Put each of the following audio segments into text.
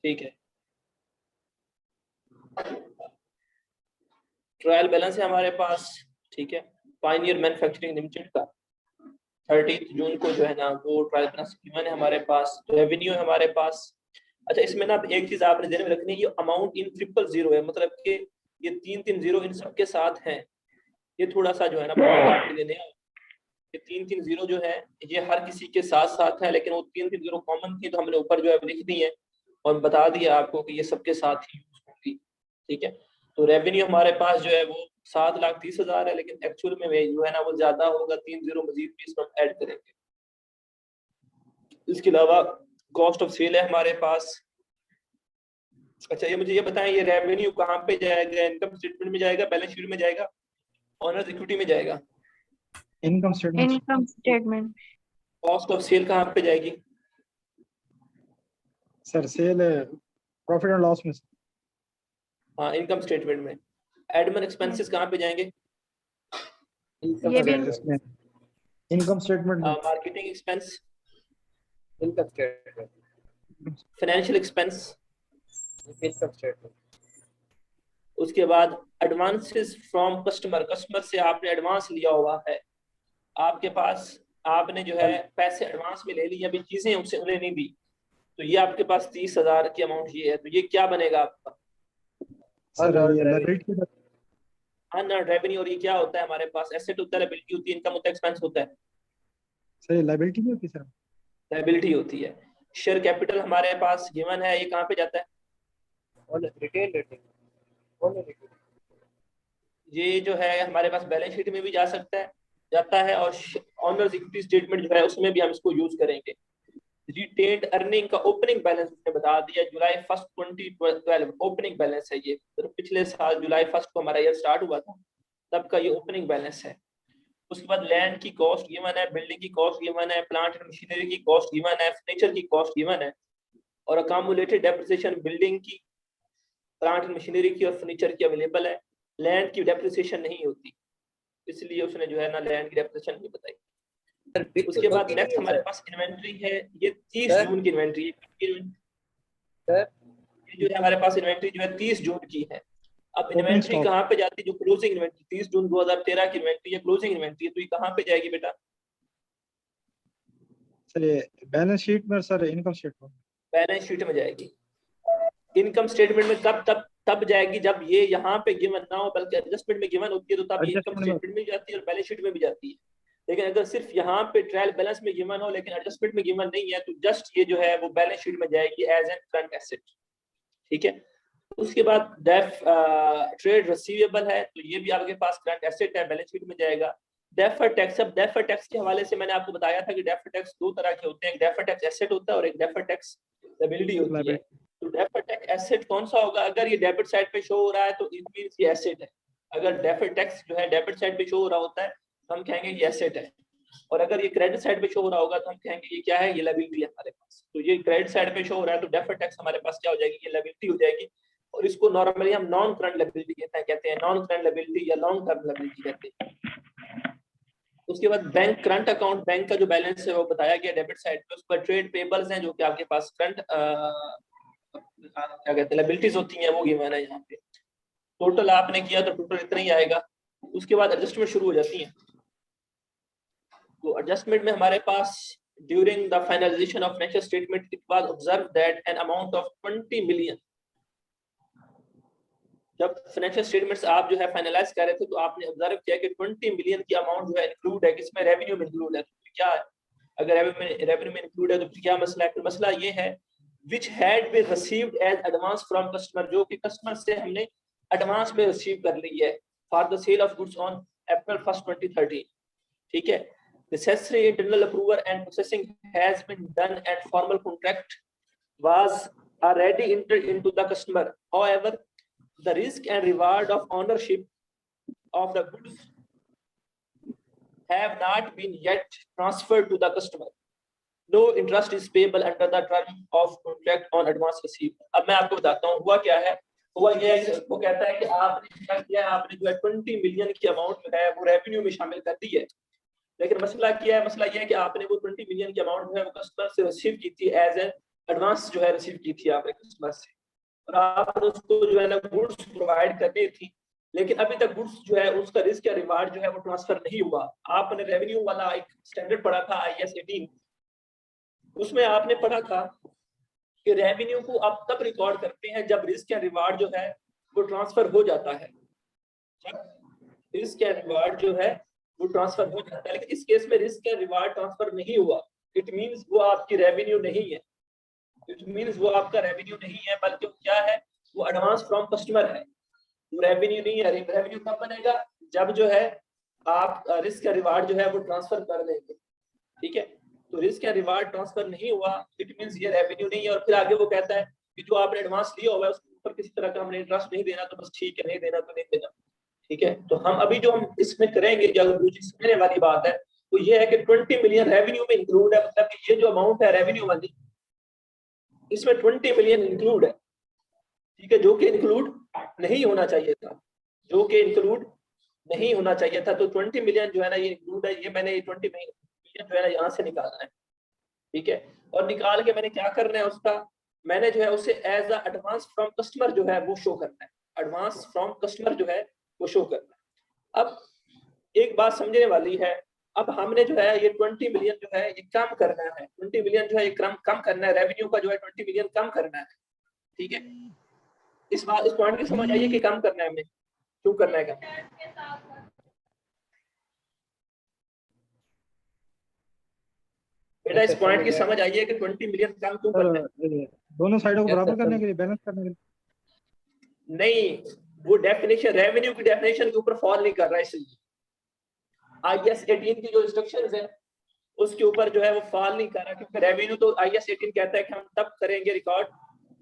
ठीक है, trial balance है हमारे पास, ठीक है, पायनियर मैन्युफैक्चरिंग लिमिटेड का 30 जून को जो है ना वो ट्रायल बैलेंस गिवन है हमारे पास। रेवेन्यू है हमारे पास। अच्छा, इसमें ना एक चीज आपने ध्यान में रखनी है, ये अमाउंट इन 000 है, मतलब कि ये 3-3 0 इन सबके साथ हैं। ये थोड़ा सा जो है ना आपके लिए नया, ये 3-3 0 जो है ये हर किसी के साथ साथ है, लेकिन वो 3-3 0 कॉमन थी तो हमने ऊपर जो है लिख दी है और बता दिया आपको कि ये सबके साथ ही यूज होंगी। ठीक है, तो रेवेन्यू हमारे पास जो है वो 7,30,000 है, लेकिन एक्चुअल में जो है ना वो ज्यादा होगा, 3 0 मजीद भी इसमें ऐड करेंगे। इसके अलावा कॉस्ट ऑफ सेल है हमारे पास। अच्छा, ये मुझे ये बताएं, ये रेवेन्यू कहाँ पे जाएगा? इनकम स्टेटमेंट में जाएगा, बैलेंस शीट में जाएगा, ऑनर्स इक्विटी में जाएगा? Income statement. Income statement. Cost of sale कहाँ पे जाएगी? Sir sale profit and loss में। हाँ, इनकम स्टेटमेंट में। एडमिन एक्सपेंसेस कहाँ पे जाएंगे? ये भी इसमें इनकम स्टेटमेंट में। Marketing expense, income statement, financial expense, income statement. उसके बाद एडवांसेस फ्रॉम कस्टमर, कस्टमर से आपने एडवांस लिया हुआ है, आपके पास आपने जो है पैसे एडवांस में ले ली, अभी चीजें उसे उन्हें नहीं दी, तो ये आपके पास 30,000 की अमाउंट ये है, तो ये क्या बनेगा आपका? सर ये लायबिलिटी। Unearned revenue. और ये क्या होता है हमारे पास? एसेट होता है, लायबिलिटी होती है, इनकम होता है, एक्सपेंस होता है? सर ये लायबिलिटी नहीं होती सर। लायबिलिटी होती है। शेयर कैपिटल हमारे पास गिवन है, ये कहाँ पे जाता है? और रिटेल रेटिंग, और रिटेल, ये जो है हमारे पास बैलेंस शीट में भी जा सकता है, जाता है, और ऑनर्स इक्विटी स्टेटमेंट जो है उसमें भी हम इसको यूज करेंगे। रिटेन्ड अर्निंग का ओपनिंग बैलेंस उसने बता दिया, जुलाई 1 2012 ओपनिंग बैलेंस है ये, तो पिछले साल जुलाई 1 को हमारा ईयर स्टार्ट हुआ था, तब का ये ओपनिंग बैलेंस है। उसके बाद लैंड की कॉस्ट गिवन है, बिल्डिंग की कॉस्ट गिवन है, प्लांट एंड मशीनरी की कॉस्ट गिवन है, फर्नीचर की कॉस्ट गिवन है, और अकामुलेटेड डेप्रिसिएशन बिल्डिंग की, प्लांट एंड मशीनरी की और फर्नीचर की अवेलेबल है। लैंड की डेप्रिसिएशन नहीं होती, इसलिए उसने जो है ना लैंड की डेप्रिसिएशन नहीं बताई। उसके बाद नेक्स्ट हमारे पास इन्वेंट्री है, ये 30 जून की इन्वेंट्री है। सर ये जो है हमारे पास इन्वेंट्री जो है 30 जून की है। अब इन्वेंट्री कहाँ पे जाती है? जो क्लोजिंग इन्वेंट्री 30 जून 2013 की इन्वेंट्री है, क्लोजिंग इन्वेंट्री है, तो ये कहाँ पे जाएगी बेटा? सर ये बैलेंस शीट में, sir income statement. Balance sheet में जाएगी। इनकम स्टेटमेंट में तब जाएगी जब ये यहाँ पे गिवन ना हो, बल्कि एडजस्टमेंट में गिवन होती है, तो तब इनकम स्टेटमेंट में जाती है और बैलेंस शीट में भी जाती है। लेकिन अगर सिर्फ यहाँ पे ट्रायल बैलेंस में गिवन हो लेकिन एडजस्टमेंट में गिवन नहीं है, तो जस्ट ये जो है वो बैलेंस शीट में जाएगी एज एन करंट एसेट। ठीक है, उसके बाद डेफ ट्रेड रिसीवेबल है, तो ये भी आपके पास करंट एसेट है, बैलेंस शीट में जाएगा। डेफर्ड टैक्स, अब डेफर्ड टैक्स के हवाले से मैंने आपको बताया था कि डेफर्ड टैक्स दो तरह के होते हैं, एक डेफर्ड टैक्स एसेट होता है और एक डेफर्ड टैक्स लायबिलिटी होती है। तो डेफर्ड टैक्स एसेट कौन सा होगा? अगर ये डेबिट साइड पे शो हो रहा है तो इट मींस ये एसेट है। अगर डेफर्ड टैक्स जो है डेबिट साइड पे शो हो रहा होता है तो हम कहेंगे ये एसेट है, और अगर ये क्रेडिट साइड पे शो हो रहा होगा तो हम कहेंगे ये क्या है? ये लायबिलिटी है हमारे पास। तो ये क्रेडिट साइड पे शो हो रहा है तो डेफर्ड टैक्स हमारे पास क्या हो जाएगी? ये लायबिलिटी हो जाएगी, और इसको नॉर्मली हम नॉन करंट लायबिलिटी कहते हैं नॉन करंट लायबिलिटी या लॉन्ग टर्म लायबिलिटी कहते हैं। उसके बाद बैंक करंट अकाउंट, बैंक का जो बैलेंस है वो बताया गया डेबिट साइड पे। उस पर ट्रेड पेबल्स हैं जो कि आपके पास करंट क्या कहते हैं लायबिलिटीज होती हैं, वो गिवन है यहाँ पे। टोटल आपने किया तो टोटल इतना ही आएगा। उसके बाद एडजस्टमेंट शुरू हो जाती है। तो एडजस्टमेंट में हमारे पास during the finalization of financial statement it was observe that an amount of 20 million, जब फाइनेंशियल स्टेटमेंट्स आप जो है फाइनलाइज कर रहे थे तो आपने ऑब्जर्व किया कि 20 मिलियन की अमाउंट जो है इंक्लूड है, किसमें? रेवेन्यू में इंक्लूड है। तो क्या है? अगर रेवेन्यू में इंक्लूड है तो क्या मसला है? तो मसला ये है which had been received as advance from customer, जो कि कस्टमर से हमने एडवांस में रिसीव कर ली है for the sale of goods on April 1st 2013। ठीक है, necessary internal approval and processing has been done and formal contract was already entered into the customer. However, the risk and reward of ownership of the goods have not been yet transferred to the customer. No interest is payable under the term of contract on advance received। अब मैं आपको बताता हूँ हुआ क्या है। हुआ ये है, वो कहता है कि आपने क्या किया, आपने जो है 20 मिलियन की अमाउंट जो है वो रेवेन्यू में शामिल कर दी है, लेकिन मसला क्या है? मसला ये है कि आपने वो 20 मिलियन की अमाउंट जो है वो कस्टमर से रिसीव की थी एज एन एडवांस जो है रिसीव की थी आपने कस्टमर से, और आपने उसको जो है ना गुड्स प्रोवाइड करनी थी, लेकिन अभी तक गुड्स जो है उसका रिस्क या रिवार्ड जो है वो ट्रांसफर नहीं हुआ। आपने रेवेन्यू वाला एक स्टैंडर्ड पढ़ा था IAS 18, उसमें आपने पढ़ा था कि रेवेन्यू को आप तब रिकॉर्ड करते हैं जब रिस्क या रिवार्ड जो है वो ट्रांसफर हो जाता है, जब रिस्क या रिवार्ड जो है वो ट्रांसफर हो जाता है। लेकिन इस केस में रिस्क या रिवार्ड ट्रांसफर नहीं हुआ, इट मींस वो आपकी रेवेन्यू नहीं है, इट मींस वो आपका रेवेन्यू नहीं है, बल्कि क्या है, वो एडवांस फ्रॉम कस्टमर है, वो रेवेन्यू नहीं है। रेवेन्यू कब बनेगा, जब जो है आप रिस्क या रिवार्ड जो है वो ट्रांसफर कर देंगे, ठीक है। तो रिस्क या रिवार्ड ट्रांसफर नहीं हुआ, इट मींस ये रेवेन्यू नहीं है। और फिर आगे वो कहता है कि जो आपने एडवांस लिया हुआ है उसके ऊपर किसी तरह का हमने इंटरेस्ट नहीं देना, तो बस ठीक है, नहीं देना तो नहीं देना, ठीक है। तो हम अभी जो हम इसमें करेंगे, जो समझने वाली बात है वो ये है कि 20 मिलियन रेवेन्यू में इंक्लूड है, मतलब कि ये जो अमाउंट है रेवेन्यू वाली, इसमें 20 मिलियन इंक्लूड है, ठीक है, जो कि इंक्लूड नहीं होना चाहिए था, जो कि इंक्लूड नहीं होना चाहिए था। तो 20 मिलियन जो है ना ये इंक्लूड है, ये मैंने 20 मिलियन जो है ना यहाँ से निकालना है, ठीक है। और निकाल के मैंने क्या करना है, उसका मैंने जो है उसे as a advance from customer जो है वो शो करना है, एडवांस फ्रॉम कस्टमर जो है वो शो करना है। अब एक बात समझने वाली है, अब हमने जो है ये 20 मिलियन जो है ये कम करना है, 20 मिलियन जो है ये कम करना है, रेवेन्यू का जो है 20 मिलियन कम करना है, ठीक है। इस पॉइंट की समझ आइए कि कम करना है, हमें क्यों करना है कम। बेटा इस पॉइंट की समझ आइए कि 20 मिलियन कम क्यों करना है। दोनों साइडों को बराबर करने के लिए, बैलेंस करने के लिए नहीं, वो डेफिनेशन रेवेन्यू की डेफिनेशन के ऊपर फॉल नहीं कर रहा है, इसलिए IAS 18 की जो इंस्ट्रक्शंस है उसके ऊपर जो है वो फॉल नहीं कर रहा, क्योंकि रेवेन्यू तो IAS 18 कहता है कि हम तब करेंगे रिकॉर्ड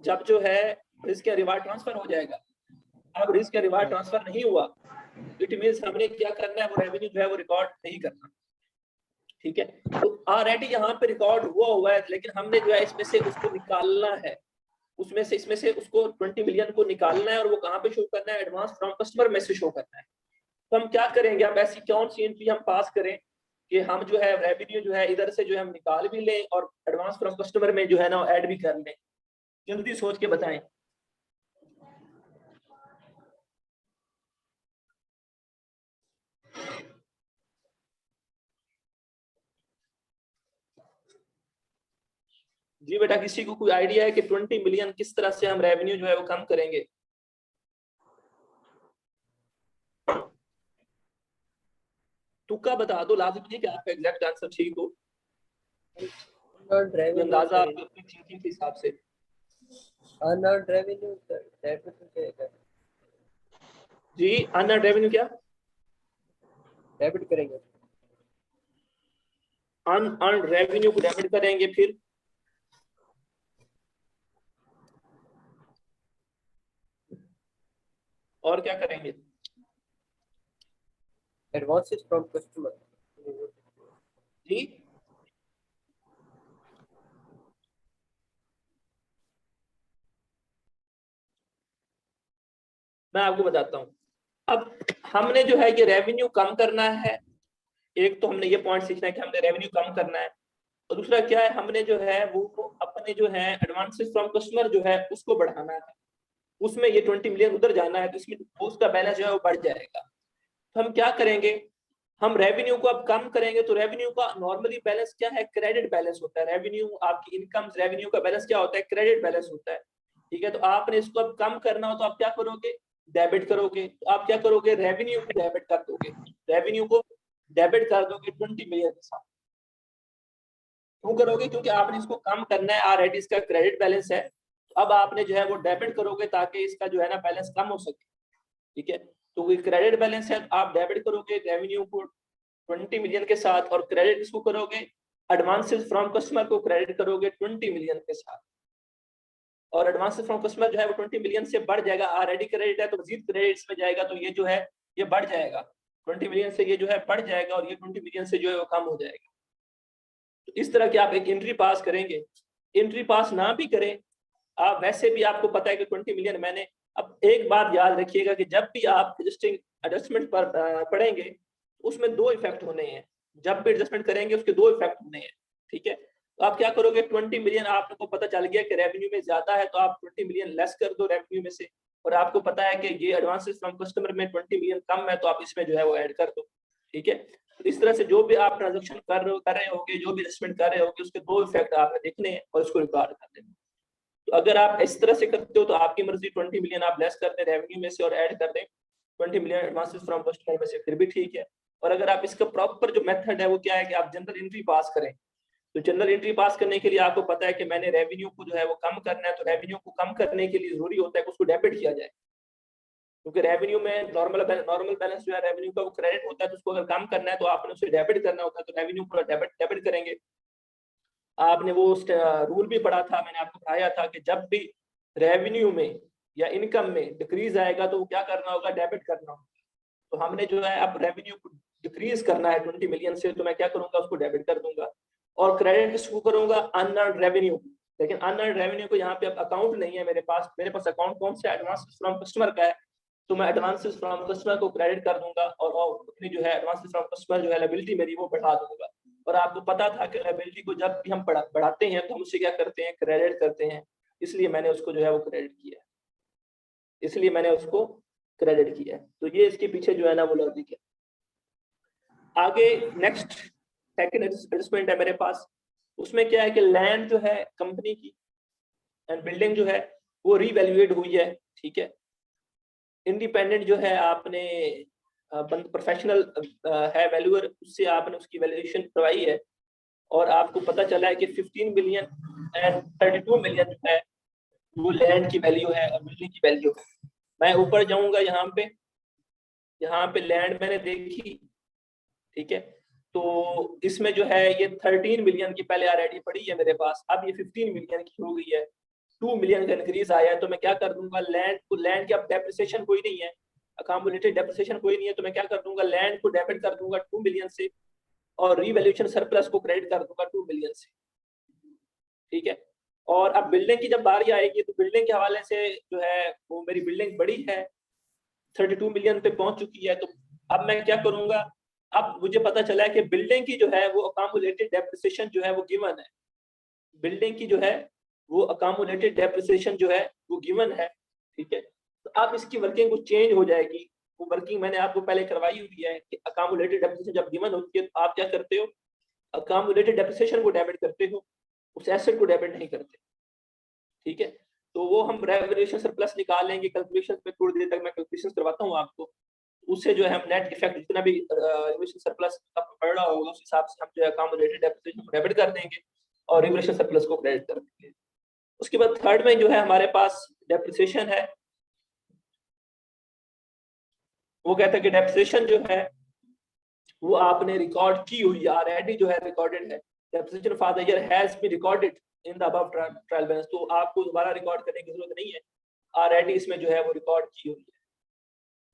जब जो है रिस्क या रिवार्ड ट्रांसफर हो जाएगा। अब रिस्क या रिवार्ड ट्रांसफर नहीं हुआ, इट मींस हमने क्या करना है, वो रेवेन्यू जो है वो रिकॉर्ड नहीं करना, ठीक है। तो ऑलरेडी यहाँ पे रिकॉर्ड हुआ है, लेकिन हमने जो है इसमें से उसको निकालना है, इसमें से उसको 20 मिलियन को निकालना है, और वो कहाँ पे शो करना है, एडवांस फ्रॉम कस्टमर में से शो करना है। तो हम क्या करेंगे, अब ऐसी कौन सी एंट्री हम पास करें कि हम जो है रेवेन्यू जो है इधर से जो है हम निकाल भी लें और एडवांस फ्रॉम कस्टमर में जो है ना ऐड भी कर लें, जल्दी सोच के बताएं। जी बेटा, किसी को कोई आइडिया है कि 20 मिलियन किस तरह से हम रेवेन्यू जो है वो कम करेंगे? तुक्का बता दो, लाजिम नहीं कि आपका एग्जैक्ट आंसर ठीक हो, अंदाजा आपकी अपनी थिंकिंग के हिसाब से। अनअर्न्ड रेवेन्यू जी, अनअर्न्ड रेवेन्यू क्या डेबिट करेंगे, अनअर्न्ड रेवेन्यू को डेबिट करेंगे, फिर और क्या करेंगे? Advances from customer. जी, मैं आपको बताता हूँ। अब हमने जो है ये रेवेन्यू कम करना है, एक तो हमने ये पॉइंट सीखना है कि हमने रेवेन्यू कम करना है, और दूसरा क्या है, हमने जो है वो अपने जो है एडवांसेस फ्रॉम कस्टमर जो है उसको बढ़ाना है, उसमें ये 20 मिलियन उधर जाना है, तो इसमें उसका बैलेंस जो है वो बढ़ जाएगा। तो हम क्या करेंगे, हम रेवेन्यू को अब कम करेंगे, तो रेवेन्यू का नॉर्मली बैलेंस क्या है, क्रेडिट बैलेंस होता है। रेवेन्यू आपकी इनकम रेवेन्यू का बैलेंस क्या होता है, क्रेडिट बैलेंस होता है, ठीक है। तो आपने इसको अब कम करना हो तो आप क्या करोगे, डेबिट करोगे। तो आप क्या करोगे, रेवेन्यू को डेबिट कर दोगे, रेवेन्यू को डेबिट कर दोगे 20 मिलियन के साथ। क्यों करोगे, क्योंकि आपने इसको कम करना है, ऑलरेडी इसका क्रेडिट बैलेंस है, तो अब आपने जो है वो डेबिट करोगे ताकि इसका जो है ना बैलेंस कम हो सके, ठीक है। तो ये क्रेडिट बैलेंस है, आप डेबिट करोगे रेवेन्यू को 20 मिलियन के साथ, और क्रेडिट इसको करोगे, एडवांसेस फ्रॉम कस्टमर को क्रेडिट करोगे 20 मिलियन के साथ, और एडवांसेस फ्रॉम कस्टमर जो है वो 20 मिलियन से बढ़ जाएगा, ऑलरेडी क्रेडिट है तो मजीद क्रेडिट्स में जाएगा, तो ये जो है ये बढ़ जाएगा 20 मिलियन से, ये जो है बढ़ जाएगा, और ये 20 मिलियन से जो है वो कम हो जाएगा। तो इस तरह की आप एक एंट्री पास करेंगे। एंट्री पास ना भी करें आप, वैसे भी आपको पता है कि 20 मिलियन मैंने, अब एक बात याद रखिएगा कि जब भी आप एडजस्टमेंट पर पढ़ेंगे उसमें दो इफेक्ट होने हैं, जब भी एडजस्टमेंट करेंगे उसके दो इफेक्ट होने हैं, ठीक है। तो आप क्या करोगे, 20 मिलियन आपको पता चल गया कि रेवेन्यू में ज्यादा है, तो आप 20 मिलियन लेस कर दो रेवेन्यू में से, और आपको पता है कि ये एडवांसेस फ्रॉम कस्टमर में 20 मिलियन कम है, तो आप इसमें जो है वो ऐड कर दो। ठीक है, तो इस तरह से जो भी आप ट्रांजेक्शन कर रहे होगे, जो भी इन्वेस्टमेंट कर रहे होगे, उसके दो इफेक्ट आपने देखने हैं और उसको रिकॉर्ड कर देना। तो अगर आप इस तरह से करते हो तो आपकी मर्जी, 20 मिलियन आप लेस कर दें रेवेन्यू में से और ऐड कर दें 20 मिलियन एडवांसेस फ्रॉम कस्टमर में से, फिर भी ठीक है। और अगर आप इसका प्रॉपर जो मेथड है वो क्या है कि आप जनरल एंट्री पास करें। तो जनरल एंट्री पास करने के लिए आपको पता है कि मैंने रेवेन्यू को जो है वो कम करना है, तो रेवेन्यू को कम करने के लिए जरूरी होता है कि उसको डेबिट किया जाए, क्योंकि रेवेन्यू में नॉर्मल बैलेंस जो है रेवेन्यू का वो क्रेडिट होता है, तो उसको अगर कम करना है तो आपने उसे डेबिट करना होता है, तो रेवेन्यू पूरा डेबिट करेंगे। आपने वो रूल भी पढ़ा था, मैंने आपको पढ़ाया था कि जब भी रेवेन्यू में या इनकम में डिक्रीज आएगा तो वो क्या करना होगा, डेबिट करना होगा। तो हमने जो है अब रेवेन्यू को डिक्रीज करना है 20 मिलियन से, तो मैं क्या करूंगा, उसको डेबिट कर दूंगा। और क्रेडिट किसको करूंगा, अनअर्न्ड रेवेन्यू। लेकिन अनअर्न्ड रेवेन्यू को यहाँ पे अब अकाउंट नहीं है मेरे पास अकाउंट कौन सा, एडवांसेस फ्रॉम कस्टमर का है, तो मैं एडवांसेस फ्रॉम कस्टमर को क्रेडिट कर दूंगा और अपनी जो है एडवांसेस फ्रॉम कस्टमर जो है लायबिलिटी मेरी वो बढ़ा दूंगा। और आपको पता था कि लायबिलिटी को जब भी हम बढ़ाते हैं तो हम उसे क्या करते हैं, क्रेडिट करते हैं, इसलिए मैंने उसको जो है वो क्रेडिट किया, इसलिए मैंने उसको क्रेडिट किया। तो ये इसके पीछे जो है ना वो लॉजिक है। आगे नेक्स्ट सेकंड एडजस्टमेंट है मेरे पास, उसमें क्या है कि लैंड जो है कंपनी की एंड बिल्डिंग जो है वो रीवैल्यूएट हुई है। ठीक है, इंडिपेंडेंट जो है आपने प्रोफेशनल है वैल्यूअर, उससे आपने उसकी वैल्यूएशन करवाई है और आपको पता चला है कि 15 मिलियन एंड 32 मिलियन जो है वो लैंड की वैल्यू है और बिल्डिंग की वैल्यू है। मैं ऊपर जाऊंगा, यहाँ पे लैंड मैंने देखी। ठीक है, तो इसमें जो है ये 13 मिलियन की पहले ऑलरेडी पड़ी है मेरे पास, अब ये 15 मिलियन की हो गई है, 2 मिलियन का इंक्रीज आया है। तो मैं क्या कर दूंगा, लैंड की अब डेप्रिसिएशन कोई नहीं है, अकामुलेटेड डेप्रिसिएशन कोई नहीं है, तो मैं क्या कर दूंगा, लैंड को डेबिट कर दूंगा 2 मिलियन से और रीवैल्यूएशन सरप्लस को क्रेडिट कर दूंगा 2 मिलियन से। ठीक है, और अब बिल्डिंग की जब बारी आएगी तो बिल्डिंग के हवाले से जो है वो मेरी बिल्डिंग बड़ी है, 32 मिलियन पे पहुंच चुकी है। तो अब मैं क्या करूंगा, अब मुझे पता चला है कि बिल्डिंग की जो है वो अकामुलेटेड डेप्रिसिएशन जो है वो गिवन है, बिल्डिंग की जो है वो अकामुलेटेड डेप्रिसिएशन जो है वो गिवन है। ठीक है, तो अब इसकी वर्किंग कुछ चेंज हो जाएगी, वो वर्किंग मैंने आपको पहले करवाई हुई है कि अकामुलेटेड डेप्रिसिएशन जब गिवन होती है तो आप क्या करते हो, अकामुलेटेड डेप्रिसिएशन को डेबिट करते हो, उस एसेट को डेबिट नहीं करते। ठीक है, तो वो हम रेवल्यूशन सरप्लस निकाल लेंगे, कैलकुलेशन में थोड़ी देर तक मैं कैलकुलेशन करवाता हूँ आपको, उससे जो है हम नेट इफेक्ट जितना भी रेवल्यूशन सरप्लस का पड़ रहा होगा उस हिसाब से हम जो है अकामुलेटेड डेप्रिसिएशन को डेबिट कर देंगे और रेवल्यूशन सरप्लस को क्रेडिट कर देंगे। उसके बाद थर्ड में जो है हमारे पास डेप्रिसिएशन है, वो कहता है कि डेप्रिसिएशन जो है वो आपने रिकॉर्ड की हुई है, ऑलरेडी जो है रिकॉर्डेड है, depreciation for the year has been recorded in the above trial balance, तो आपको दोबारा रिकॉर्ड करने की जरूरत नहीं है, ऑलरेडी इसमें जो है वो रिकॉर्ड की हुई है,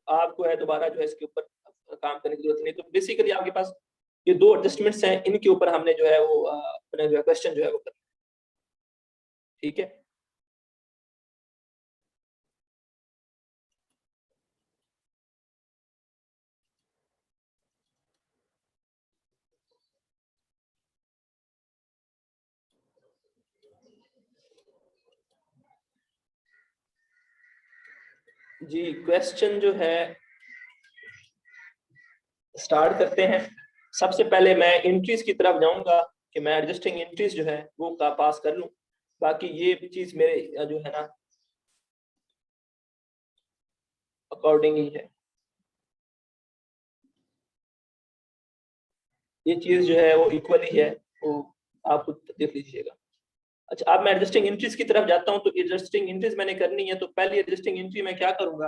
आपको है दोबारा जो है इसके ऊपर काम करने की जरूरत नहीं। तो बेसिकली आपके पास ये दो एडजस्टमेंट्स हैं, इनके ऊपर हमने जो है वो अपने जो है क्वेश्चन जो है वो करना। ठीक है, जी क्वेश्चन जो है स्टार्ट करते हैं। सबसे पहले मैं एंट्रीज की तरफ जाऊंगा कि मैं एडजस्टिंग एंट्रीज जो है वो का पास कर लूं, बाकी ये भी चीज मेरे जो है ना अकॉर्डिंग ही है, ये चीज जो है वो इक्वल ही है, वो आप खुद देख लीजिएगा। अच्छा, अब मैं एडजस्टिंग एंट्रीज की तरफ जाता हूं, तो एडजस्टिंग एंट्रीज मैंने करनी है। तो पहली एडजस्टिंग एंट्री मैं क्या करूंगा,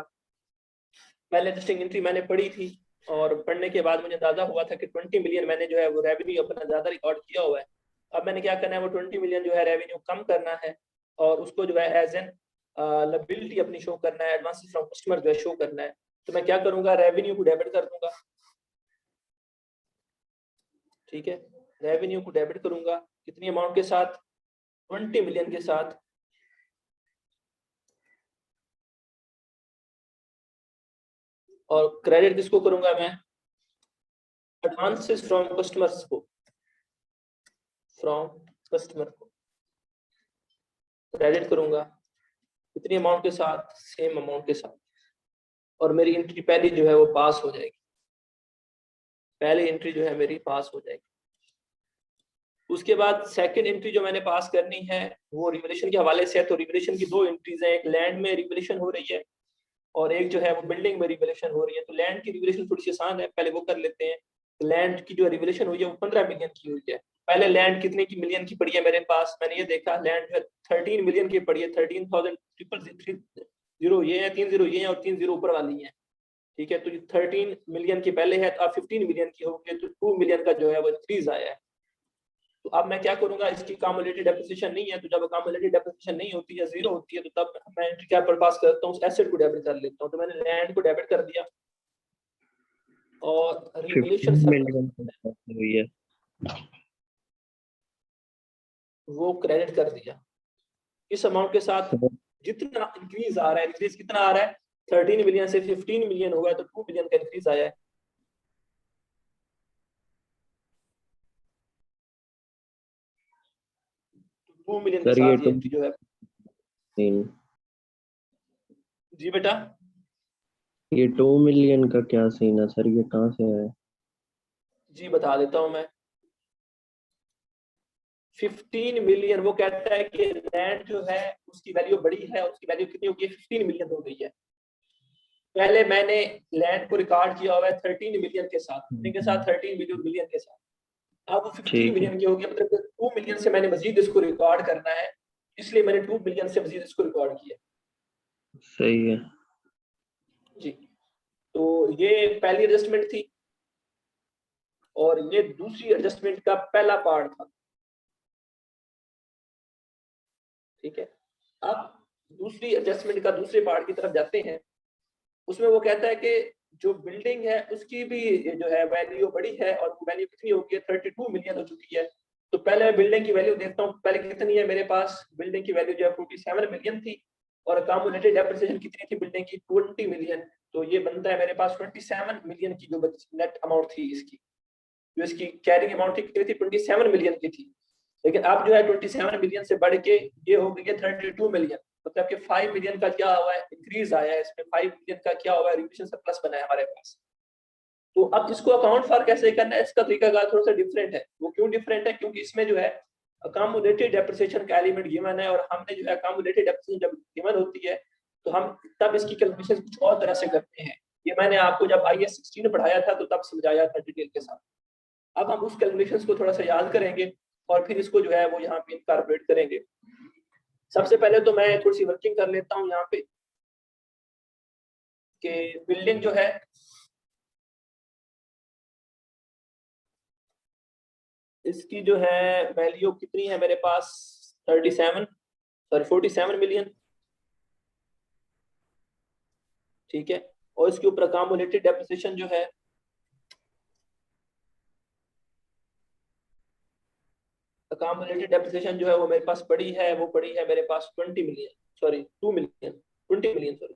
पहले एडजस्टिंग एंट्री मैंने पढ़ी थी और पढ़ने के बाद मुझे अंदाजा हुआ था कि 20 मिलियन मैंने जो है वो रेवेन्यू अपना ज्यादा रिकॉर्ड किया हुआ है। अब मैंने क्या करना है, वो 20 मिलियन जो है रेवेन्यू कम करना है और उसको जो है एज एन लायबिलिटी अपनी शो करना है, एडवांसेस फ्रॉम कस्टमर जो है शो करना है। तो मैं क्या करूंगा, रेवेन्यू को डेबिट कर दूंगा। ठीक है, रेवेन्यू को डेबिट करूंगा कितनी अमाउंट के साथ, 20 मिलियन के साथ। और क्रेडिट किसको करूंगा मैं, एडवांसेस फ्रॉम कस्टमर्स को, फ्रॉम कस्टमर को क्रेडिट करूंगा कितनी अमाउंट के साथ, सेम अमाउंट के साथ, और मेरी एंट्री पहली जो है वो पास हो जाएगी, पहली एंट्री जो है मेरी पास हो जाएगी। उसके बाद सेकंड एंट्री जो मैंने पास करनी है वो रिवोल्यूशन के हवाले से है। तो रिवोल्यूशन की दो एंट्रीज हैं, एक लैंड में रिवोल्यूशन हो रही है और एक जो है वो बिल्डिंग में रिवोल्यूशन हो रही है। तो लैंड की रिवोल्यूशन थोड़ी सी आसान है, पहले वो कर लेते हैं। लैंड की जो रिवोल्यूशन हुई है वो 15 मिलियन की हुई है। पहले लैंड कितने की मिलियन की पड़ी है मेरे पास, मैंने ये देखा लैंड जो है 13 मिलियन की पड़ी है, 13,330 ये है, 3 0 ये है और 3 0 ऊपर वाली है, ठीक है। तो ये 13 मिलियन की पहले है, तो अब 15 मिलियन की हो गई, तो 2 मिलियन का जो है वो इंक्रीज आया है। तो अब मैं क्या करूंगा, इसकी कम्युलेटिव डेप्रिसिएशन नहीं है, तो जब कम्युलेटिव डेप्रिसिएशन नहीं होती है, जीरो होती है, तो तब मैं एंट्री क्या पर पास करता हूँ, उस एसेट को डेबिट कर लेता हूँ। तो मैंने लैंड को डेबिट कर दिया और रिवोल्यूशन हुई है वो क्रेडिट कर दिया। इस अमाउंट के साथ जितना इंक्रीज आ रहा है, इंक्रीज कितना आ रहा है, 13 मिलियन से 15 मिलियन हो गया, तो 2 मिलियन का इंक्रीज आया है। तो 2 मिलियन के सर ये साथ ये एंट्री जो है, जी बेटा, ये 2 मिलियन का क्या सीन है सर, ये कहाँ से है? जी बता देता हूं मैं। 15 मिलियन, वो कहता है कि लैंड जो है उसकी वैल्यू बड़ी है, उसकी वैल्यू कितनी होगी, 15 मिलियन हो गई है। पहले मैंने लैंड को रिकॉर्ड किया हुआ है 13 मिलियन के साथ, कितने के साथ, 13 मिलियन के साथ। अब वो 15 मिलियन की हो गया, मतलब 2 मिलियन से मैंने मजीद इसको रिकॉर्ड करना है, इसलिए मैंने 2 मिलियन से मजीद इसको रिकॉर्ड किया। सही है जी, तो ये पहली एडजस्टमेंट थी और ये दूसरी एडजस्टमेंट का पहला पार्ट था, ठीक है। अब दूसरी एडजस्टमेंट का दूसरे पार्ट की तरफ जाते हैं। उसमें वो कहता है कि जो बिल्डिंग है उसकी भी जो है वैल्यू बड़ी है, और वैल्यू कितनी होगी है, 32 मिलियन हो चुकी है। तो पहले मैं बिल्डिंग की वैल्यू देखता हूँ, पहले कितनी है मेरे पास, बिल्डिंग की वैल्यू जो है 47 मिलियन थी, और कम्युलेटेड डेप्रिसिएशन कितनी थी बिल्डिंग की, 20 मिलियन। तो ये बनता है मेरे पास 27 मिलियन की जो नेट अमाउंट थी इसकी, जो इसकी कैरिंग अमाउंट थी कितनी थी, 27 मिलियन की थी। लेकिन अब जो है 27 मिलियन से बढ़ के ये हो गई है 32 मिलियन, मतलब कि 5 मिलियन का क्या हुआ है, इंक्रीज आया है इसमें। 5 मिलियन का क्या हुआ है, रिविजन सरप्लस बना है हमारे पास। तो अब इसको अकाउंट फॉर कैसे करना है, इसका तरीकाकार थोड़ा सा डिफरेंट है। वो क्यों डिफरेंट है, क्योंकि इसमें जो है अकामुलेटेड डेप्रिसिएशन का एलिमेंट गिवन है, और हमने जो है अकामुलेटेड डेप्रिसिएशन जब गिवन होती है तो हम तब इसकी कैलकुलेशन कुछ और तरह से करते हैं। ये मैंने आपको जब IAS 16 में पढ़ाया था तो तब समझाया था डिटेल के साथ। अब हम उस कैलकुलेशंस को थोड़ा सा याद करेंगे और फिर इसको जो है वो यहाँ पे इनकॉर्पोरेट करेंगे। सबसे पहले तो मैं थोड़ी सी वर्किंग कर लेता हूँ यहाँ पे कि बिल्डिंग जो है इसकी जो है वैल्यू कितनी है मेरे पास, 47 मिलियन, ठीक है। और इसके ऊपर अकामुलेटेड डेप्रिसिएशन जो है अकामुलेटेड डेप्रिसिएशन जो है वो मेरे पास पड़ी है, वो पड़ी है मेरे पास 2 मिलियन, 20 मिलियन सॉरी।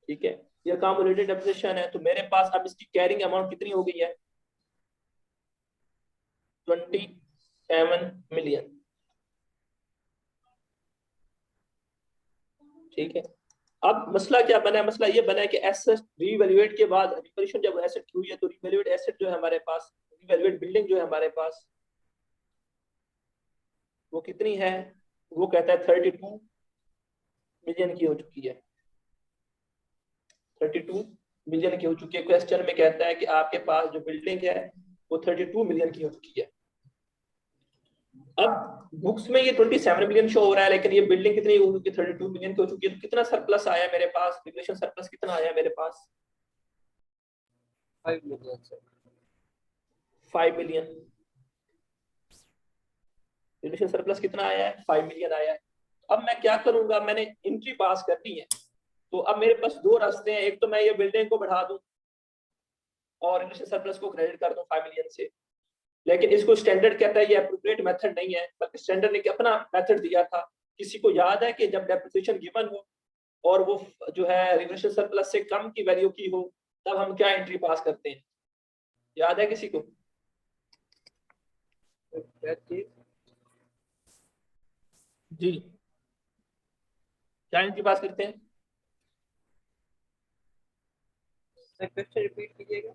ठीक है, ये अकामुलेटेड डेप्रिसिएशन है। तो मेरे पास अब इसकी कैरिंग अमाउंट कितनी हो गई है, 27 मिलियन, ठीक है। अब मसला क्या बना है, मसला ये बना है कि एसेट रीवैल्यूएट के बाद, रिवैल्यूएशन जब एसेट की हुई है तो रीवैल्यूएट एसेट जो है हमारे पास, रीवैल्यूएट बिल्डिंग जो है हमारे पास वो कितनी है, वो कहता है 32 मिलियन की हो चुकी है, 32 मिलियन की हो चुकी है। क्वेश्चन में कहता है कि आपके पास जो बिल्डिंग है वो 32 मिलियन की हो चुकी है। अब बुक्स में ये 27 मिलियन शो हो रहा है, लेकिन ये बिल्डिंग कितनी हो चुकी है, 32 मिलियन की हो चुकी है। तो कितना सरप्लस आया मेरे पास, रिवैल्यूएशन सरप्लस कितना आया मेरे पास, 5 million sir, 5 million. Revaluation surplus कितना आया है, 5 मिलियन आया है। अब मैं क्या करूंगा, मैंने एंट्री पास करनी है, तो अब मेरे पास दो रास्ते हैं। एक तो मैं ये बिल्डिंग को बढ़ा दूं और रिलेशन सरप्लस को क्रेडिट कर दूं 5 मिलियन से, लेकिन इसको स्टैंडर्ड कहता है ये एप्रोप्रिएट मेथड नहीं है, बल्कि स्टैंडर्ड ने अपना मेथड दिया था। किसी को याद है कि जब डेप्रिसिएशन गिवन हो और वो जो है रिलेशन सरप्लस से कम की वैल्यू की हो, तब हम क्या एंट्री पास करते हैं? याद है किसी को? जी, क्या एंट्री पास करते हैं? क्वेश्चन रिपीट कीजिएगा।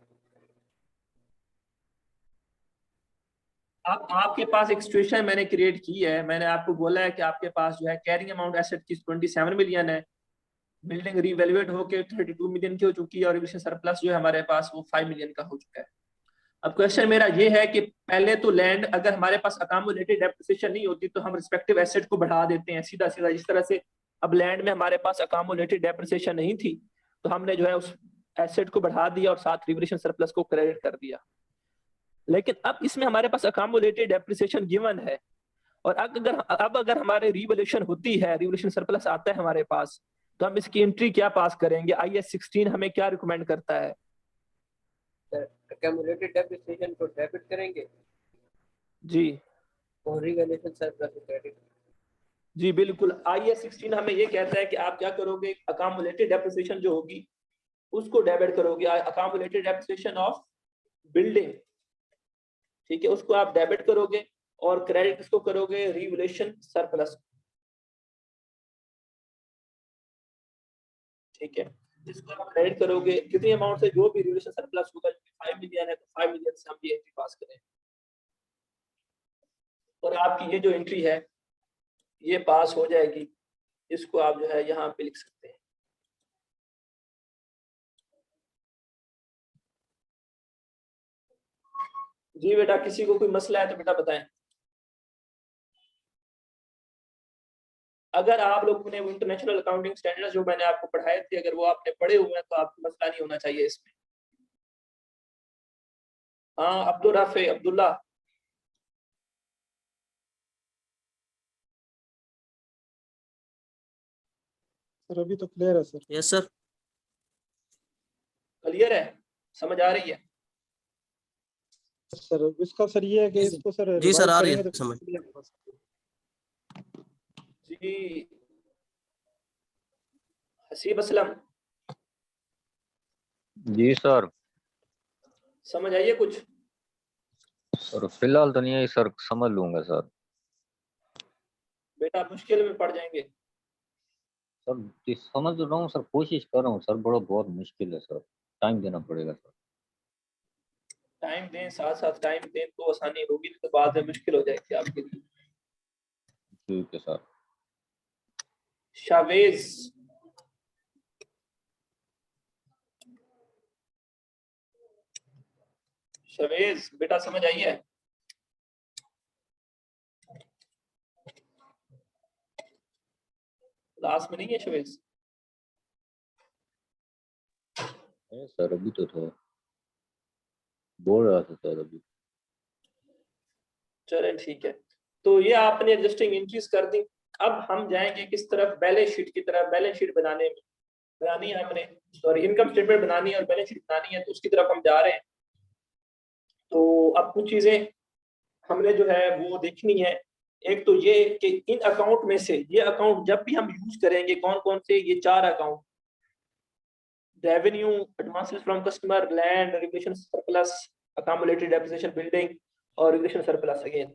अब आपके पास एक सिचुएशन मैंने क्रिएट की है। मैंने आपको बोला है कि आपके पास जो है कैरिंग अमाउंट एसेट की 27 मिलियन है, बिल्डिंग रीवैल्यूएट होके 32 मिलियन की हो चुकी है और रिलेशन सरप्लस जो है हमारे पास वो 5 मिलियन का हो चुका है। अब क्वेश्चन मेरा ये है कि पहले तो लैंड अगर हमारे पास अकामुलेटेड डेप्रिसिएशन नहीं होती तो हम रिस्पेक्टिव एसेट को बढ़ा देते हैं सीधा सीधा, जिस तरह से अब लैंड में हमारे पास अकामुलेटेड डेप्रिसिएशन नहीं थी तो हमने जो है उस एसेट को बढ़ा दिया और साथ रिवैल्यूएशन सरप्लस को क्रेडिट कर दिया। लेकिन अब इसमें हमारे पास अकामुलेटेड डेप्रिसिएशन गिवन है और अगर हमारे रिवैल्यूएशन होती है, रिवैल्यूएशन सरप्लस आता है हमारे पास, तो हम इसकी एंट्री क्या पास करेंगे? IAS 16 हमें क्या रिकमेंड करता है? अक्यूमुलेटेड डेप्रिसिएशन को डेबिट करेंगे जी और रिवैल्यूएशन सरप्लस को क्रेडिट। जी बिल्कुल, IAS 16 हमें ये कहता है कि आप क्या करोगे, अकामुलेटेड डेप्रिसिएशन जो होगी उसको डेबिट करोगे, अकामुलेटेड डेप्रिसिएशन ऑफ बिल्डिंग, ठीक है, उसको आप डेबिट करोगे और क्रेडिट किसको करोगे? रिवैल्यूएशन सरप्लस, ठीक है। इसको आप क्रेडिट करोगे कितनी अमाउंट से? जो भी रिवैल्यूएशन सरप्लस होगा, 5 मिलियन है तो 5 मिलियन से हम ये एंट्री पास करें और आपकी ये जो एंट्री है ये पास हो जाएगी। इसको आप जो है यहाँ पे लिख सकते हैं। जी बेटा, किसी को कोई मसला है तो बेटा बताएं। अगर आप लोगों ने इंटरनेशनल अकाउंटिंग स्टैंडर्ड्स जो मैंने आपको पढ़ाए थे, अगर वो आपने पढ़े हुए हैं तो आपको मसला नहीं होना चाहिए इसमें। हाँ अब्दुल राफे, अब्दुल्ला, सर अभी तो क्लियर है सर। Yes sir. क्लियर है, समझ आ रही है? सर इसका सर ये है कि इसको सर जी सर, रिवाइज आ रही करेंगे है तो समझ। जी हसीब असलम, जी सर। समझ आइए कुछ? सर फिलहाल तो नहीं है सर, समझ लूंगा सर। बेटा मुश्किल में पड़ जाएंगे। सर जी समझ रहा हूँ सर, कोशिश कर रहा हूँ सर, बड़ा बहुत मुश्किल है सर, टाइम देना पड़ेगा सर। टाइम दें, साथ साथ टाइम दें तो आसानी होगी, तो बाद में मुश्किल हो जाएगी आपके लिए। ठीक है सर। शावेज, शवेज बेटा समझ आई है? क्लास में नहीं है शवेज? सर अभी तो था, बोल रहा था सर अभी। चलें ठीक है, तो ये आपने एडजस्टिंग एंट्रीज कर दी। अब हम जाएंगे किस तरफ? बैलेंस शीट की तरफ। बैलेंस शीट बनानी है हमने, सॉरी इनकम स्टेटमेंट बनानी है और बैलेंस शीट बनानी है, तो उसकी तरफ हम जा रहे हैं। तो अब कुछ चीजें हमने जो है वो देखनी है। एक तो ये कि इन अकाउंट में से ये अकाउंट जब भी हम यूज करेंगे, कौन कौन से? ये 4 account, revenue, advances from customer, land, revaluation surplus, accumulated depreciation building और रिवैल्यूएशन सरप्लस अगेन,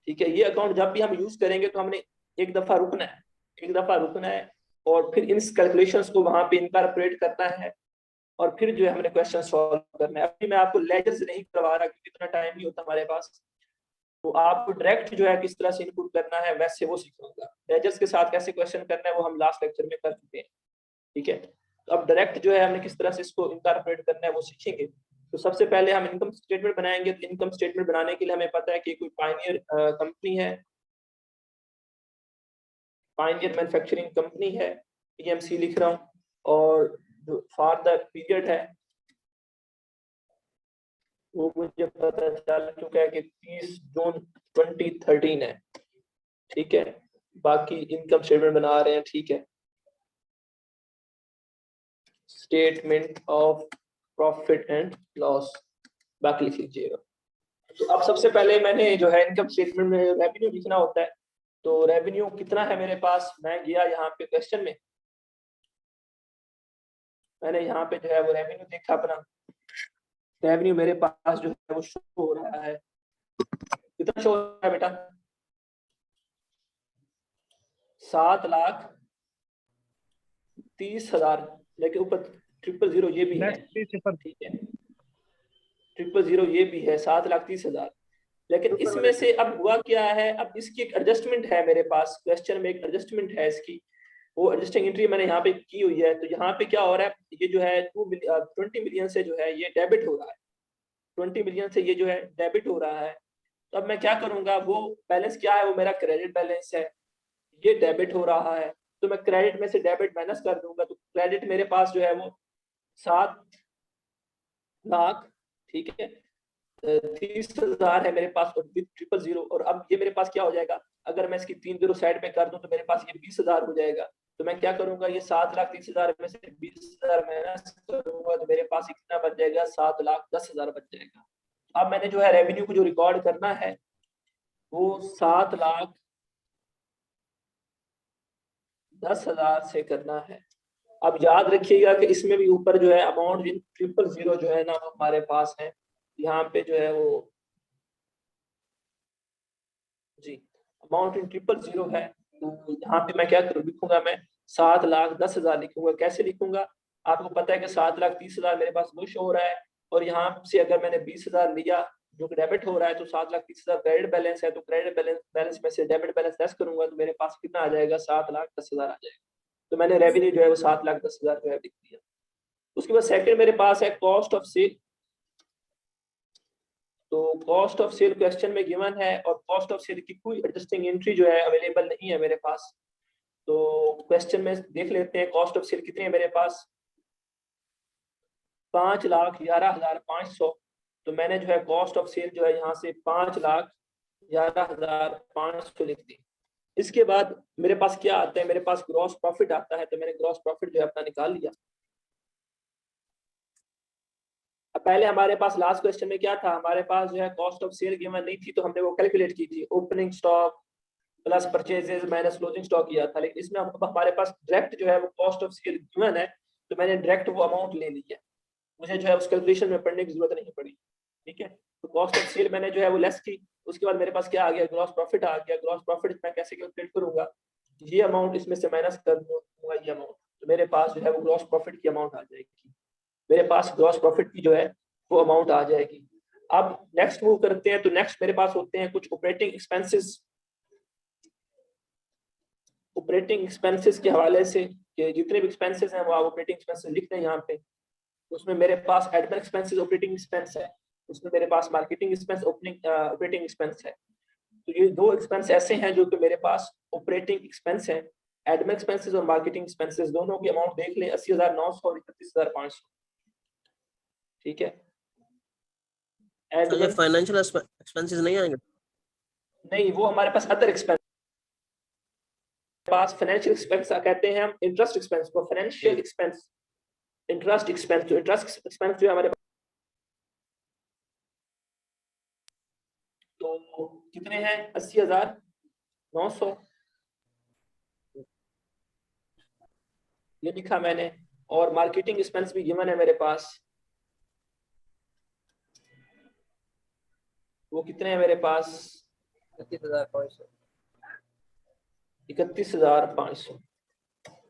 ठीक है। ये अकाउंट जब भी हम यूज करेंगे तो हमने एक दफा रुकना है और फिर इन कैलकुलेशंस को वहां पे इनकॉर्पोरेट करना है और फिर जो है हमने क्वेश्चन सॉल्व करना है। अभी मैं आपको लेजर से नहीं करवा रहा क्योंकि इतना टाइम नहीं होता हमारे पास, तो आपको डायरेक्ट जो है किस तरह से इनपुट करना है वैसे वो सिखाऊंगा। लेजर्स के साथ कैसे क्वेश्चन करना है वो हम लास्ट लेक्चर में कर चुके हैं, ठीक है। तो अब डायरेक्ट जो है हमने किस तरह से इसको इनकॉर्पोरेट करना है वो सीखेंगे। तो सबसे पहले हम इनकम स्टेटमेंट बनाएंगे। तो इनकम स्टेटमेंट बनाने के लिए हमें पता है कि कोई पायनियर कंपनी है, पायनियर मैन्युफैक्चरिंग कंपनी है, PMC लिख रहा हूँ, और जो फॉर द पीरियड है वो मुझे पता चल चुका है कि 30 जून 2013 है, ठीक है। बाकी इनकम स्टेटमेंट बना रहे हैं, ठीक है। Statement of profit and loss बाकी लिख लीजिएगा। तो अब सबसे पहले मैंने जो है इनकम स्टेटमेंट में रेवेन्यू लिखना होता है। तो रेवेन्यू कितना है मेरे पास, मैं गया यहाँ पे क्वेश्चन में, मैंने यहाँ पे जो है वो रेवेन्यू देखा अपना। रेवेन्यू मेरे पास जो है वो शो हो रहा है, कितना शो हो रहा है बेटा, 7,30,000, लेकिन ऊपर 000 ये भी है, ठीक है, 000 ये भी है, 7,30,000। लेकिन इसमें से अब हुआ क्या है, अब इसकी एक एडजस्टमेंट है मेरे पास, क्वेश्चन में एक एडजस्टमेंट है इसकी, वो एडजस्टिंग एंट्री मैंने यहाँ पे की हुई है। तो यहाँ पे क्या हो रहा है, ये जो है 20 मिलियन से जो है ये डेबिट हो रहा है, 20 मिलियन से ये जो है डेबिट हो रहा है। तो अब मैं क्या करूंगा, वो बैलेंस क्या है, वो मेरा क्रेडिट बैलेंस है, ये डेबिट हो रहा है, तो मैं क्रेडिट में से डेबिट माइनस कर दूंगा। तो क्रेडिट मेरे पास जो है वो 7 लाख, ठीक है, 30,000 है मेरे पास और विद 000। और अब ये मेरे पास क्या हो जाएगा, अगर मैं इसकी 3 जीरो साइड पे कर दूं तो मेरे पास ये 20,000 हो जाएगा। तो मैं क्या करूंगा, ये 7,30,000 में से 20,000 माइनस करूंगा तो मेरे पास कितना बच जाएगा, 7,10,000 बच जाएगा। अब मैंने जो है रेवेन्यू को जो रिकॉर्ड करना है वो 7,10,000 से करना है। अब याद रखिएगा कि इसमें भी ऊपर जो है अमाउंट 000 जो है ना हमारे पास है, यहाँ पे जो है वो जी अमाउंट इन 000 है। तो यहाँ पे मैं क्या लिखूंगा, मैं 7,10,000 लिखूंगा। कैसे लिखूंगा, आपको पता है कि 7,30,000 मेरे पास वो शो हो रहा है, और यहाँ से अगर मैंने 20,000 लिया जो डेबिट हो रहा है, तो 7,30,000 क्रेडिट बैलेंस है, तो क्रेडिट बैलेंस में से डेबिट बैलेंस लेस करूंगा तो मेरे पास कितना आ जाएगा, 7,10,000 आ जाएगा। तो मैंने रेवेन्यू जो है वो 7,10,000 जो है लिख दिया। उसके बाद सेकंड मेरे पास है कॉस्ट ऑफ सेल। तो कॉस्ट ऑफ सेल क्वेश्चन में गिवन है, और कॉस्ट ऑफ सेल की कोई एडजस्टिंग एंट्री जो है अवेलेबल नहीं है मेरे पास। तो क्वेश्चन में देख लेते हैं कॉस्ट ऑफ सेल कितनी है मेरे पास, 5,11,500। तो मैंने जो है कॉस्ट ऑफ सेल जो है यहाँ से 5,11,500 लिख दी। इसके बाद मेरे पास क्या आता है, मेरे पास ग्रॉस प्रॉफिट आता है, तो मैंने ग्रॉस प्रॉफिट जो है अपना निकाल लिया। अब पहले हमारे पास लास्ट क्वेश्चन में क्या था, हमारे पास जो है कॉस्ट ऑफ सेल गिवन नहीं थी, तो हमने वो कैलकुलेट की थी, opening stock plus purchases minus closing stock किया था। लेकिन इसमें हमारे पास डायरेक्ट जो है वो कॉस्ट ऑफ सेल गिवन है, तो मैंने डायरेक्ट वो अमाउंट ले ली है, मुझे जो है उस कैलकुलेशन में पढ़ने की जरूरत नहीं पड़ी, ठीक है। तो कॉस्ट ऑफ सेल मैंने जो है वो लेस की। उसके बाद मेरे पास क्या आ गया, ग्रॉस प्रॉफिट आ गया। ग्रॉस प्रॉफिट मैं कैसे कैलकुलेट करूंगा, ये अमाउंट इसमें से माइनस कर दूंगा ये अमाउंट, तो मेरे पास जो है वो ग्रॉस प्रॉफिट की अमाउंट आ जाएगी, मेरे पास ग्रॉस प्रॉफिट की जो है वो अमाउंट आ जाएगी। अब नेक्स्ट मूव करते हैं, तो नेक्स्ट मेरे पास होते हैं कुछ ऑपरेटिंग एक्सपेंसेस। ऑपरेटिंग एक्सपेंसेस के हवाले से कि जितने भी एक्सपेंसेस हैं वो आप ऑपरेटिंग एक्सपेंसेस लिख दें यहाँ पे। उसमें मेरे पास एडमिन एक्सपेंसेस ऑपरेटिंग एक्सपेंस है, उसमें मेरे पास मार्केटिंग एक्सपेंस ऑपरेटिंग एक्सपेंस है। तो ये दो एक्सपेंस ऐसे हैं जो कि मेरे पास ऑपरेटिंग एक्सपेंस है। एडमिन एक्सपेंसेस और मार्केटिंग एक्सपेंसेस दोनों की अमाउंट देख लें, 80,900 और 31,500, ठीक है। तो ये फाइनेंशियल एक्सपेंसेस नहीं आएंगे? नहीं, वो हमारे पास अदर एक्सपेंस, पास फाइनेंशियल एक्सपेंस कहते हैं हम इंटरेस्ट एक्सपेंस को, फाइनेंशियल एक्सपेंस, इंटरेस्ट एक्सपेंस। तो इंटरेस्ट एक्सपेंस जो है हमारे तो कितने हैं, 80,900 ये लिखा मैंने। और मार्केटिंग एक्सपेंस भी गिवन है मेरे पास, वो कितने हैं मेरे पास, 31,500। 31,500,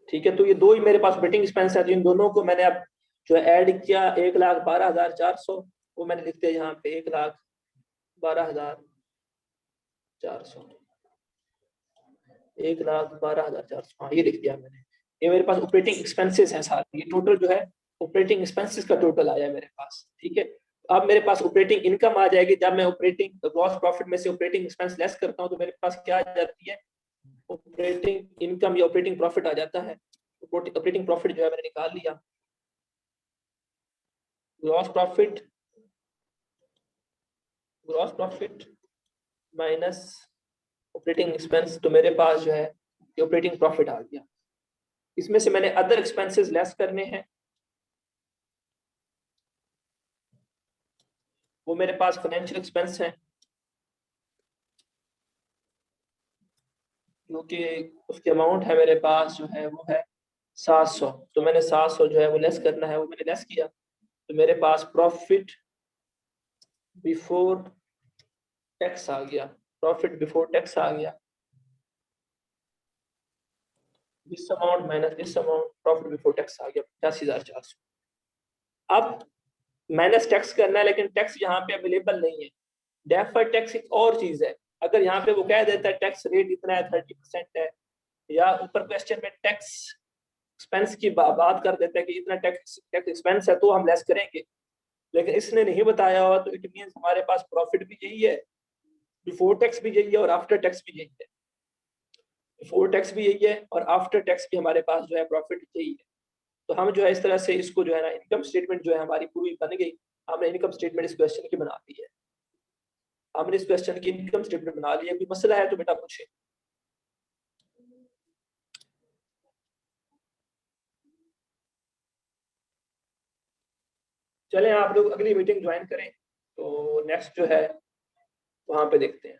ठीक है। तो ये दो ही मेरे पास ऑपरेटिंग एक्सपेंस है, जिन दोनों को मैंने अब जो ऐड किया, 1,12,400 वो मैंने लिख दिया यहाँ पे, 1,12,400, 1,12,400, हाँ ये लिख दिया मैंने। ये मेरे पास ऑपरेटिंग एक्सपेंसेस हैं सारे, ये टोटल जो है ऑपरेटिंग एक्सपेंसेस का टोटल आया मेरे पास, ठीक है। अब मेरे पास ऑपरेटिंग इनकम आ जाएगी। जब मैं ऑपरेटिंग ग्रॉस प्रॉफिट में से ऑपरेटिंग एक्सपेंस लेस करता हूँ तो मेरे पास क्या आ जाती है, ऑपरेटिंग इनकम या ऑपरेटिंग प्रॉफिट आ जाता है। ऑपरेटिंग प्रॉफिट जो है मैंने निकाल लिया, gross profit minus operating expense, तो मेरे पास जो है ये ऑपरेटिंग प्रॉफिट आ गया। इसमें से मैंने अदर एक्सपेंसेस लेस करने हैं, वो मेरे पास फाइनेंशियल एक्सपेंस है, क्योंकि उसकी अमाउंट है मेरे पास जो है वो है 700, तो मैंने 700 जो है वो लेस करना है, वो मैंने लेस किया, तो मेरे पास प्रॉफिट बिफोर टैक्स आ गया, प्रॉफिट बिफोर टैक्स आ गया, this amount minus this amount, profit before tax आ गया 85,400। अब माइनस टैक्स करना है, लेकिन टैक्स यहाँ पे अवेलेबल नहीं है। डेफर्ड टैक्स एक और चीज है, अगर यहाँ पे वो कह देता है टैक्स रेट इतना है 30% है, या ऊपर क्वेश्चन में टैक्स एक्सपेंस की बात कर देता है कि इतना टैक्स एक्सपेंस है तो हम लेस करेंगे, लेकिन इसने नहीं बताया हुआ, तो इट मींस हमारे पास प्रॉफिट भी यही है, बिफोर टैक्स भी यही है, और आफ्टर टैक्स भी यही है। बिफोर टैक्स भी यही है और आफ्टर टैक्स भी हमारे पास जो है प्रॉफिट यही है। तो हम जो है इस तरह से इसको जो है ना, इनकम स्टेटमेंट जो है हमारी पूरी बन गई। हमने इनकम स्टेटमेंट इस क्वेश्चन की बना दी है, हमने इस क्वेश्चन की इनकम स्टेटमेंट बना ली है। कोई मसला है तो बेटा पूछे। चलें आप लोग अगली मीटिंग ज्वाइन करें, तो नेक्स्ट जो है वहां पे देखते हैं।